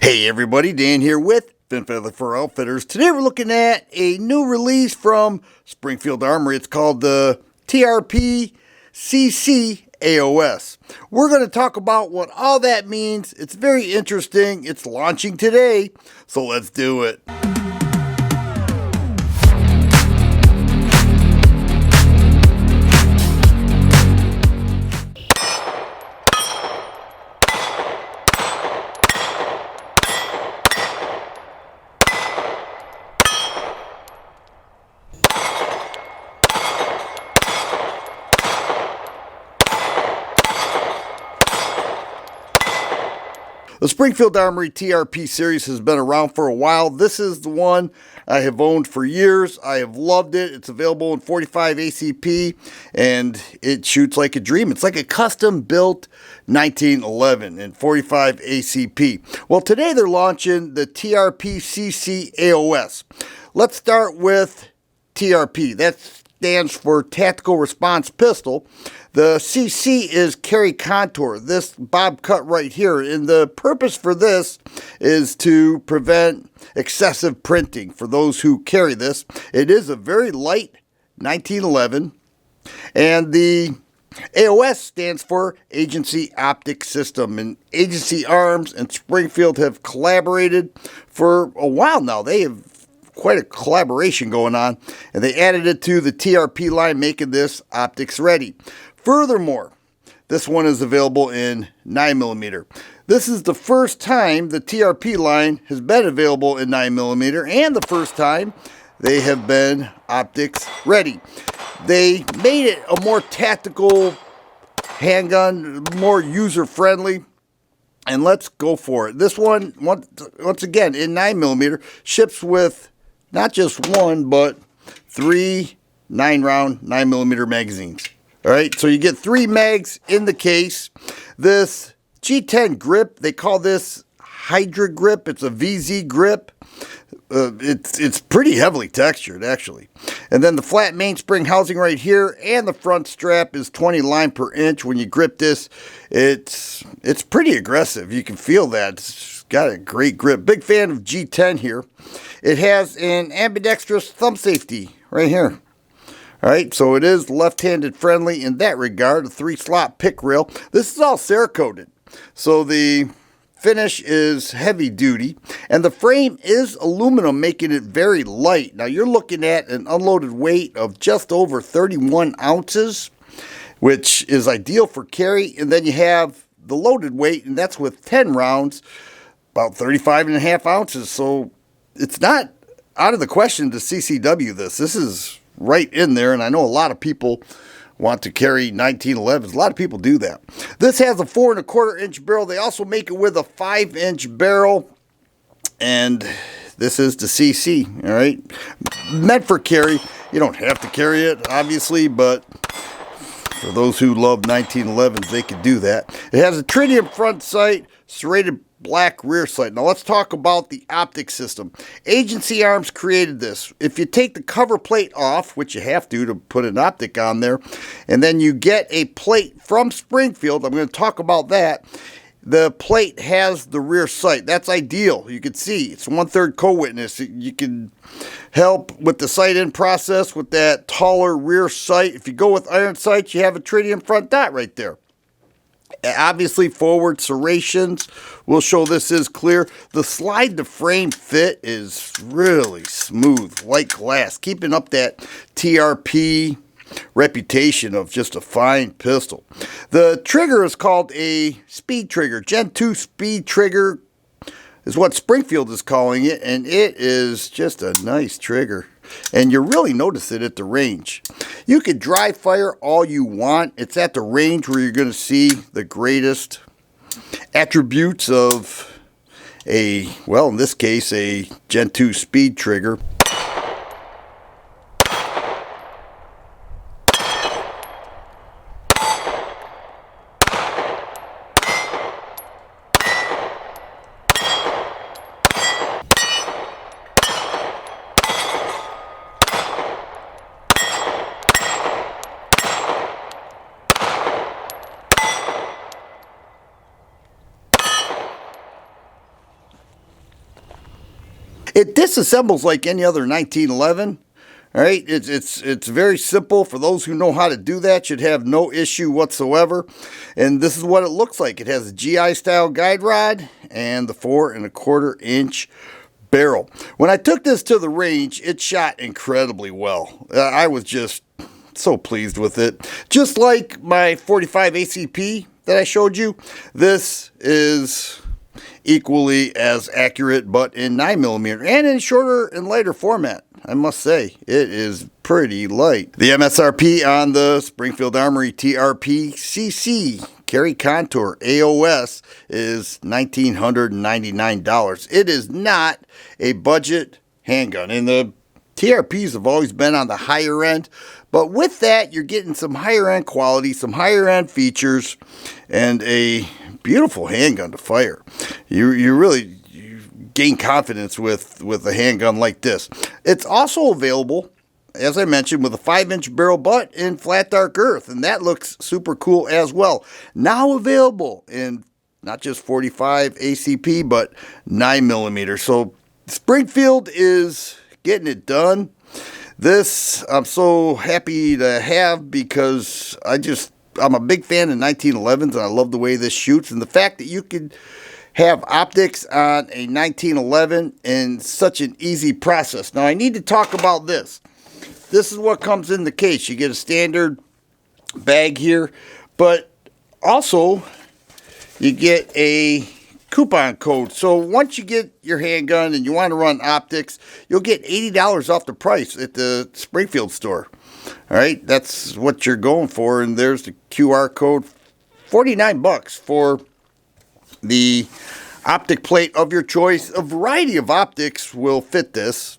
Hey everybody, Dan here with Fin Feather for Outfitters. Today we're looking at a new release from Springfield Armory. It's called the TRP CC AOS. We're going to talk about what all that means. It's very interesting. It's launching today, so let's do it. The Springfield Armory TRP series has been around for a while. This is the one I have owned for years. I have loved it. It's available in 45 ACP and it shoots like a dream. It's like a custom built 1911 in 45 ACP. Well, today they're launching the TRP CC AOS. Let's start with TRP. That stands for Tactical Response Pistol. The CC is carry contour, this bob cut right here, and the purpose for this is to prevent excessive printing for those who carry this. It is a very light 1911, and the AOS stands for Agency Optic System, and Agency Arms and Springfield have collaborated for a while now. They have quite a collaboration going on, and they added it to the TRP line, making this optics ready. Furthermore, this one is available in 9mm. This is the first time the TRP line has been available in 9mm, and the first time they have been optics ready. They made it a more tactical handgun, more user-friendly, and let's go for it. This one, once again, in 9mm, ships with not just one, but 3 9-round 9mm magazines. All right, so you get 3 mags in the case. This G10 grip, they call this Hydra grip. It's a VZ grip. It's pretty heavily textured, actually. And then the flat mainspring housing right here, and the front strap is 20 line per inch. When you grip this, it's pretty aggressive. You can feel that. It's got a great grip. Big fan of G10 here. It has an ambidextrous thumb safety right here. Alright, so it is left-handed friendly in that regard, a 3-slot pick rail. This is all Cerakoted, so the finish is heavy duty, and the frame is aluminum, making it very light. Now you're looking at an unloaded weight of just over 31 ounces, which is ideal for carry, and then you have the loaded weight, and that's with 10 rounds, about 35.5 ounces, so it's not out of the question to CCW this. This is right in there, and I know a lot of people want to carry 1911s. A lot of people do that. This has a 4 1/4 inch barrel. They also make it with a 5-inch barrel, and this is the CC. All right, meant for carry. You don't have to carry it, obviously, but for those who love 1911s, they could do that. It has a tritium front sight, serrated black rear sight. Now let's talk about the optic system. Agency Arms created this. If you take the cover plate off, which you have to put an optic on there, and then you get a plate from Springfield, I'm going to talk about that. The plate has the rear sight. That's ideal. You can see it's 1/3 co-witness. You can help with the sight-in process with that taller rear sight. If you go with iron sights, you have a tritium front dot right there. Obviously, forward serrations will show this is clear. The slide to frame fit is really smooth, like glass, keeping up that TRP reputation of just a fine pistol. The trigger is called a speed trigger. Gen 2 speed trigger is what Springfield is calling it, and it is just a nice trigger. And you really notice it at the range. You could dry fire all you want. It's at the range where you're going to see the greatest attributes of a, well, in this case, a Gen 2 speed trigger. It disassembles like any other 1911. All right, it's very simple. For those who know how to do that, should have no issue whatsoever. And this is what it looks like. It has a GI style guide rod and the 4 1/4 inch barrel. When I took this to the range, it shot incredibly well. I was just so pleased with it. Just like my 45 ACP that I showed you, this is equally as accurate, but in 9mm and in shorter and lighter format. I must say, it is pretty light. The MSRP on the Springfield Armory TRP CC Carry Contour AOS is $1,999. It is not a budget handgun, and the TRPs have always been on the higher end, but with that, you're getting some higher end quality, some higher end features, and a beautiful handgun to fire. You really gain confidence with a handgun like this. It's also available, as I mentioned, with a 5-inch barrel butt in flat dark earth, and that looks super cool as well. Now available in not just 45 ACP, but 9mm. So Springfield is getting it done. This I'm so happy to have because I'm a big fan of 1911s, and I love the way this shoots, and the fact that you could have optics on a 1911 in such an easy process. Now I need to talk about this. This is what comes in the case. You get a standard bag here, but also you get a coupon code. So once you get your handgun and you want to run optics, you'll get $80 off the price at the Springfield store. All right, that's what you're going for, and there's the QR code. $49 for the optic plate of your choice. A variety of optics will fit this.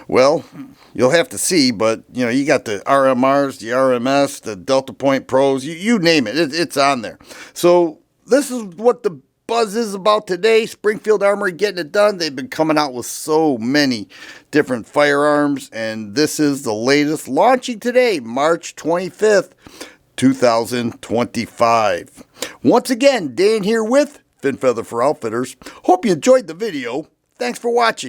Well, you'll have to see, but you know, you got the RMRs, the RMS, the Delta Point Pros, you name it, it's on there. So this is what the buzz is about today. Springfield Armory getting it done. They've been coming out with so many different firearms, and this is the latest, launching today, March 25th, 2025. Once again, Dan here with Fin Feather for Outfitters. Hope you enjoyed the video. Thanks for watching.